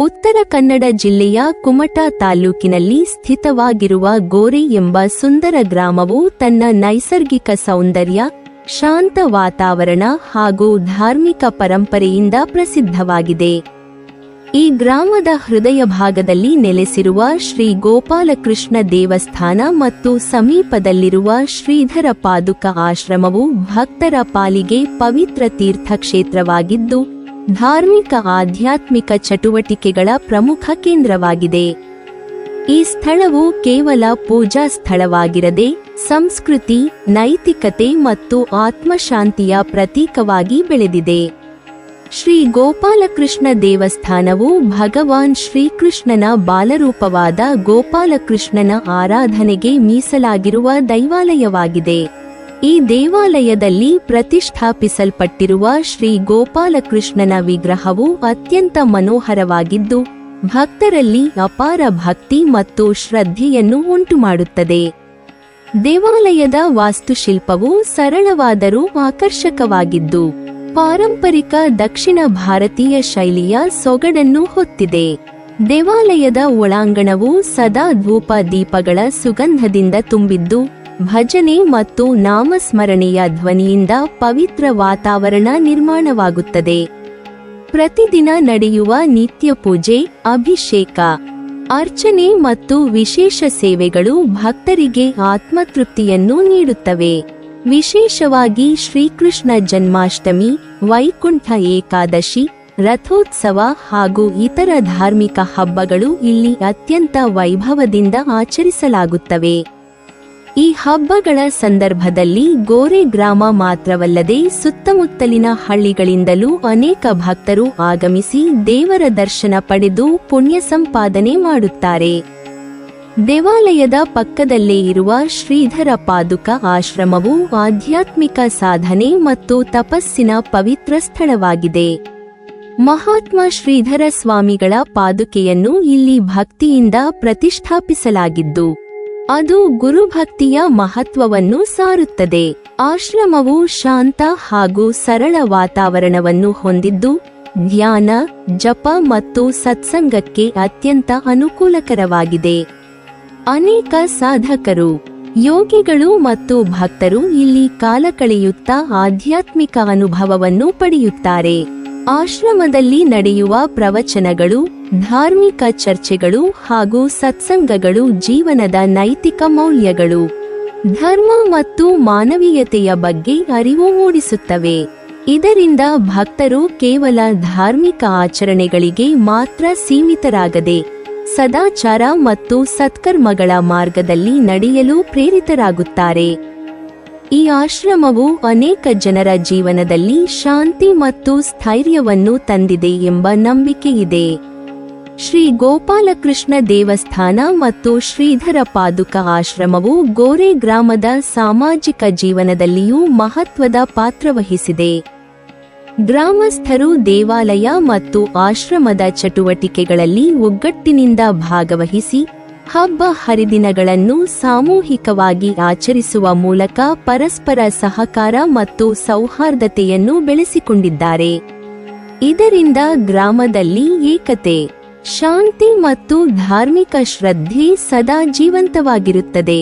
ಉತ್ತರ ಕನ್ನಡ ಜಿಲ್ಲೆಯ ಕುಮಟಾ ತಾಲೂಕಿನಲ್ಲಿ ಸ್ಥಿತವಾಗಿರುವ ಗೋರೆ ಎಂಬ ಸುಂದರ ಗ್ರಾಮವು ತನ್ನ ನೈಸರ್ಗಿಕ ಸೌಂದರ್ಯ, ಶಾಂತ ವಾತಾವರಣ ಹಾಗೂ ಧಾರ್ಮಿಕ ಪರಂಪರೆಯಿಂದ ಪ್ರಸಿದ್ಧವಾಗಿದೆ. ಈ ಗ್ರಾಮದ ಹೃದಯ ಭಾಗದಲ್ಲಿ ನೆಲೆಸಿರುವ ಶ್ರೀ ಗೋಪಾಲಕೃಷ್ಣ ದೇವಸ್ಥಾನ ಮತ್ತು ಸಮೀಪದಲ್ಲಿರುವ ಶ್ರೀಧರ ಪಾದುಕ ಆಶ್ರಮವು ಭಕ್ತರ ಪಾಲಿಗೆ ಪವಿತ್ರ ತೀರ್ಥಕ್ಷೇತ್ರವಾಗಿದ್ದು, ಧಾರ್ಮಿಕ ಆಧ್ಯಾತ್ಮಿಕ ಚಟುವಟಿಕೆಗಳ ಪ್ರಮುಖ ಕೇಂದ್ರವಾಗಿದೆ. ಈ ಸ್ಥಳವು ಕೇವಲ ಪೂಜಾ ಸ್ಥಳವಾಗಿರದೆ ಸಂಸ್ಕೃತಿ, ನೈತಿಕತೆ ಮತ್ತು ಆತ್ಮಶಾಂತಿಯ ಪ್ರತೀಕವಾಗಿ ಬೆಳೆದಿದೆ. ಶ್ರೀ ಗೋಪಾಲಕೃಷ್ಣ ದೇವಸ್ಥಾನವು ಭಗವಾನ್ ಶ್ರೀಕೃಷ್ಣನ ಬಾಲರೂಪವಾದ ಗೋಪಾಲಕೃಷ್ಣನ ಆರಾಧನೆಗೆ ಮೀಸಲಾಗಿರುವ ದೈವಾಲಯವಾಗಿದೆ. ಈ ದೇವಾಲಯದಲ್ಲಿ ಪ್ರತಿಷ್ಠಾಪಿಸಲ್ಪಟ್ಟಿರುವ ಶ್ರೀ ಗೋಪಾಲಕೃಷ್ಣನ ವಿಗ್ರಹವು ಅತ್ಯಂತ ಮನೋಹರವಾಗಿದ್ದು, ಭಕ್ತರಲ್ಲಿ ಅಪಾರ ಭಕ್ತಿ ಮತ್ತು ಶ್ರದ್ಧೆಯನ್ನು ಉಂಟುಮಾಡುತ್ತದೆ. ದೇವಾಲಯದ ವಾಸ್ತುಶಿಲ್ಪವು ಸರಳವಾದರೂ ಆಕರ್ಷಕವಾಗಿದ್ದು, ಪಾರಂಪರಿಕ ದಕ್ಷಿಣ ಭಾರತೀಯ ಶೈಲಿಯ ಸೊಗಡನ್ನು ಹೊತ್ತಿದೆ. ದೇವಾಲಯದ ಒಳಾಂಗಣವು ಸದಾ ಧೂಪ ದೀಪಗಳ ಸುಗಂಧದಿಂದ ತುಂಬಿದ್ದು, ಭಜನೆ ಮತ್ತು ನಾಮಸ್ಮರಣೆಯ ಧ್ವನಿಯಿಂದ ಪವಿತ್ರ ವಾತಾವರಣ ನಿರ್ಮಾಣವಾಗುತ್ತದೆ. ಪ್ರತಿದಿನ ನಡೆಯುವ ನಿತ್ಯ ಪೂಜೆ, ಅಭಿಷೇಕ, ಅರ್ಚನೆ ಮತ್ತು ವಿಶೇಷ ಸೇವೆಗಳು ಭಕ್ತರಿಗೆ ಆತ್ಮತೃಪ್ತಿಯನ್ನು ನೀಡುತ್ತವೆ. ವಿಶೇಷವಾಗಿ ಶ್ರೀಕೃಷ್ಣ ಜನ್ಮಾಷ್ಟಮಿ, ವೈಕುಂಠ ಏಕಾದಶಿ, ರಥೋತ್ಸವ ಹಾಗೂ ಇತರ ಧಾರ್ಮಿಕ ಹಬ್ಬಗಳು ಇಲ್ಲಿ ಅತ್ಯಂತ ವೈಭವದಿಂದ ಆಚರಿಸಲಾಗುತ್ತವೆ. ಈ ಹಬ್ಬಗಳ ಸಂದರ್ಭದಲ್ಲಿ ಗೋರೆ ಗ್ರಾಮ ಮಾತ್ರವಲ್ಲದೆ ಸುತ್ತಮುತ್ತಲಿನ ಹಳ್ಳಿಗಳಿಂದಲೂ ಅನೇಕ ಭಕ್ತರು ಆಗಮಿಸಿ ದೇವರ ದರ್ಶನ ಪಡೆದು ಪುಣ್ಯ ಸಂಪಾದನೆ ಮಾಡುತ್ತಾರೆ. ದೇವಾಲಯದ ಪಕ್ಕದಲ್ಲೇ ಇರುವ ಶ್ರೀಧರ ಪಾದುಕ ಆಶ್ರಮವು ಆಧ್ಯಾತ್ಮಿಕ ಸಾಧನೆ ಮತ್ತು ತಪಸ್ಸಿನ ಪವಿತ್ರ ಸ್ಥಳವಾಗಿದೆ. ಮಹಾತ್ಮ ಶ್ರೀಧರ ಸ್ವಾಮಿಗಳ ಪಾದುಕೆಯನ್ನು ಇಲ್ಲಿ ಭಕ್ತಿಯಿಂದ ಪ್ರತಿಷ್ಠಾಪಿಸಲಾಗಿದ್ದು, ಅದು ಗುರುಭಕ್ತಿಯ ಮಹತ್ವವನ್ನು ಸಾರುತ್ತದೆ. ಆಶ್ರಮವು ಶಾಂತ ಹಾಗೂ ಸರಳ ವಾತಾವರಣವನ್ನು ಹೊಂದಿದ್ದು, ಧ್ಯಾನ, ಜಪ ಮತ್ತು ಸತ್ಸಂಗಕ್ಕೆ ಅತ್ಯಂತ ಅನುಕೂಲಕರವಾಗಿದೆ. ಅನೇಕ ಸಾಧಕರು, ಯೋಗಿಗಳು ಮತ್ತು ಭಕ್ತರು ಇಲ್ಲಿ ಕಾಲ ಕಳೆಯುತ್ತಾ ಆಧ್ಯಾತ್ಮಿಕ ಅನುಭವವನ್ನು ಪಡೆಯುತ್ತಾರೆ. ಆಶ್ರಮದಲ್ಲಿ ನಡೆಯುವ ಪ್ರವಚನಗಳು, ಧಾರ್ಮಿಕ ಚರ್ಚೆಗಳು ಹಾಗೂ ಸತ್ಸಂಗಗಳು ಜೀವನದ ನೈತಿಕ ಮೌಲ್ಯಗಳು, ಧರ್ಮ ಮತ್ತು ಮಾನವೀಯತೆಯ ಬಗ್ಗೆ ಅರಿವು ಮೂಡಿಸುತ್ತವೆ. ಇದರಿಂದ ಭಕ್ತರು ಕೇವಲ ಧಾರ್ಮಿಕ ಆಚರಣೆಗಳಿಗೆ ಮಾತ್ರ ಸೀಮಿತರಾಗದೆ ಸದಾಚಾರ ಮತ್ತು ಸತ್ಕರ್ಮಗಳ ಮಾರ್ಗದಲ್ಲಿ ನಡೆಯಲು ಪ್ರೇರಿತರಾಗುತ್ತಾರೆ. ಈ ಆಶ್ರಮವು ಅನೇಕ ಜನರ ಜೀವನದಲ್ಲಿ ಶಾಂತಿ ಮತ್ತು ಸ್ಥೈರ್ಯವನ್ನು ತಂದಿದೆ ಎಂಬ ನಂಬಿಕೆಯಿದೆ. ಶ್ರೀ ಗೋಪಾಲಕೃಷ್ಣ ದೇವಸ್ಥಾನ ಮತ್ತು ಶ್ರೀಧರ ಪಾದುಕ ಆಶ್ರಮವು ಗೋರೆ ಗ್ರಾಮದ ಸಾಮಾಜಿಕ ಜೀವನದಲ್ಲಿಯೂ ಮಹತ್ವದ ಪಾತ್ರವಹಿಸಿದೆ. ಗ್ರಾಮಸ್ಥರು ದೇವಾಲಯ ಮತ್ತು ಆಶ್ರಮದ ಚಟುವಟಿಕೆಗಳಲ್ಲಿ ಒಗ್ಗಟ್ಟಿನಿಂದ ಭಾಗವಹಿಸಿ ಹಬ್ಬ ಹರಿದಿನಗಳನ್ನು ಸಾಮೂಹಿಕವಾಗಿ ಆಚರಿಸುವ ಮೂಲಕ ಪರಸ್ಪರ ಸಹಕಾರ ಮತ್ತು ಸೌಹಾರ್ದತೆಯನ್ನು ಬೆಳೆಸಿಕೊಂಡಿದ್ದಾರೆ. ಇದರಿಂದ ಗ್ರಾಮದಲ್ಲಿ ಏಕತೆ, ಶಾಂತಿ ಮತ್ತು ಧಾರ್ಮಿಕ ಶ್ರದ್ಧೆ ಸದಾ ಜೀವಂತವಾಗಿರುತ್ತದೆ.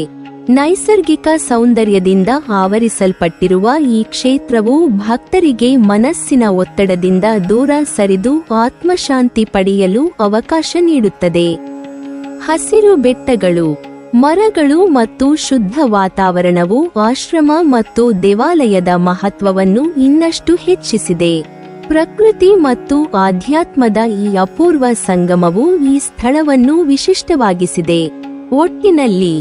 ನೈಸರ್ಗಿಕ ಸೌಂದರ್ಯದಿಂದ ಆವರಿಸಲ್ಪಟ್ಟಿರುವ ಈ ಕ್ಷೇತ್ರವು ಭಕ್ತರಿಗೆ ಮನಸ್ಸಿನ ಒತ್ತಡದಿಂದ ದೂರ ಸರಿದು ಆತ್ಮಶಾಂತಿ ಪಡೆಯಲು ಅವಕಾಶ ನೀಡುತ್ತದೆ. ಹಸಿರು ಬೆಟ್ಟಗಳು, ಮರಗಳು ಮತ್ತು ಶುದ್ಧ ವಾತಾವರಣವು ಆಶ್ರಮ ಮತ್ತು ದೇವಾಲಯದ ಮಹತ್ವವನ್ನು ಇನ್ನಷ್ಟು ಹೆಚ್ಚಿಸಿದೆ. ಪ್ರಕೃತಿ ಮತ್ತು ಆಧ್ಯಾತ್ಮದ ಈ ಅಪೂರ್ವ ಸಂಗಮವು ಈ ಸ್ಥಳವನ್ನು ವಿಶಿಷ್ಟವಾಗಿಸಿದೆ. ಒಟ್ಟಿನಲ್ಲಿ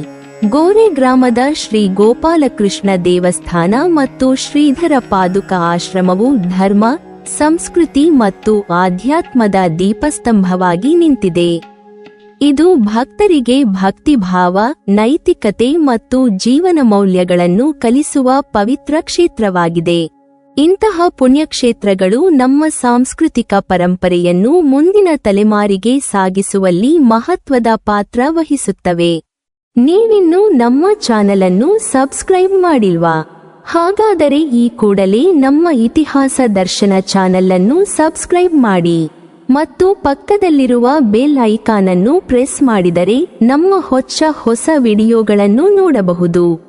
ಗೋರೆ ಗ್ರಾಮದ ಶ್ರೀ ಗೋಪಾಲಕೃಷ್ಣ ದೇವಸ್ಥಾನ ಮತ್ತು ಶ್ರೀಧರ ಪಾದುಕ ಆಶ್ರಮವು ಧರ್ಮ, ಸಂಸ್ಕೃತಿ ಮತ್ತು ಆಧ್ಯಾತ್ಮದ ದೀಪಸ್ತಂಭವಾಗಿ ನಿಂತಿದೆ. ಇದು ಭಕ್ತರಿಗೆ ಭಕ್ತಿಭಾವ, ನೈತಿಕತೆ ಮತ್ತು ಜೀವನ ಮೌಲ್ಯಗಳನ್ನು ಕಲಿಸುವ ಪವಿತ್ರ ಕ್ಷೇತ್ರವಾಗಿದೆ. ಇಂತಹ ಪುಣ್ಯಕ್ಷೇತ್ರಗಳು ನಮ್ಮ ಸಾಂಸ್ಕೃತಿಕ ಪರಂಪರೆಯನ್ನು ಮುಂದಿನ ತಲೆಮಾರಿಗೆ ಸಾಗಿಸುವಲ್ಲಿ ಮಹತ್ವದ ಪಾತ್ರ ವಹಿಸುತ್ತವೆ. ನೀವಿನ್ನೂ ನಮ್ಮ ಚಾನೆಲ್ ಅನ್ನು ಸಬ್ಸ್ಕ್ರೈಬ್ ಮಾಡಿಲ್ವಾ? ಹಾಗಾದರೆ ಈ ಕೂಡಲೇ ನಮ್ಮ ಇತಿಹಾಸ ದರ್ಶನ ಚಾನೆಲ್ ಅನ್ನು ಸಬ್ಸ್ಕ್ರೈಬ್ ಮಾಡಿ. ಮತ್ತು ಪಕ್ಕದಲ್ಲಿರುವ ಬೆಲ್ ಐಕಾನ್ ಅನ್ನು ಪ್ರೆಸ್ ಮಾಡಿದರೆ ನಮ್ಮ ಹೊಸ ವಿಡಿಯೋಗಳನ್ನು ನೋಡಬಹುದು.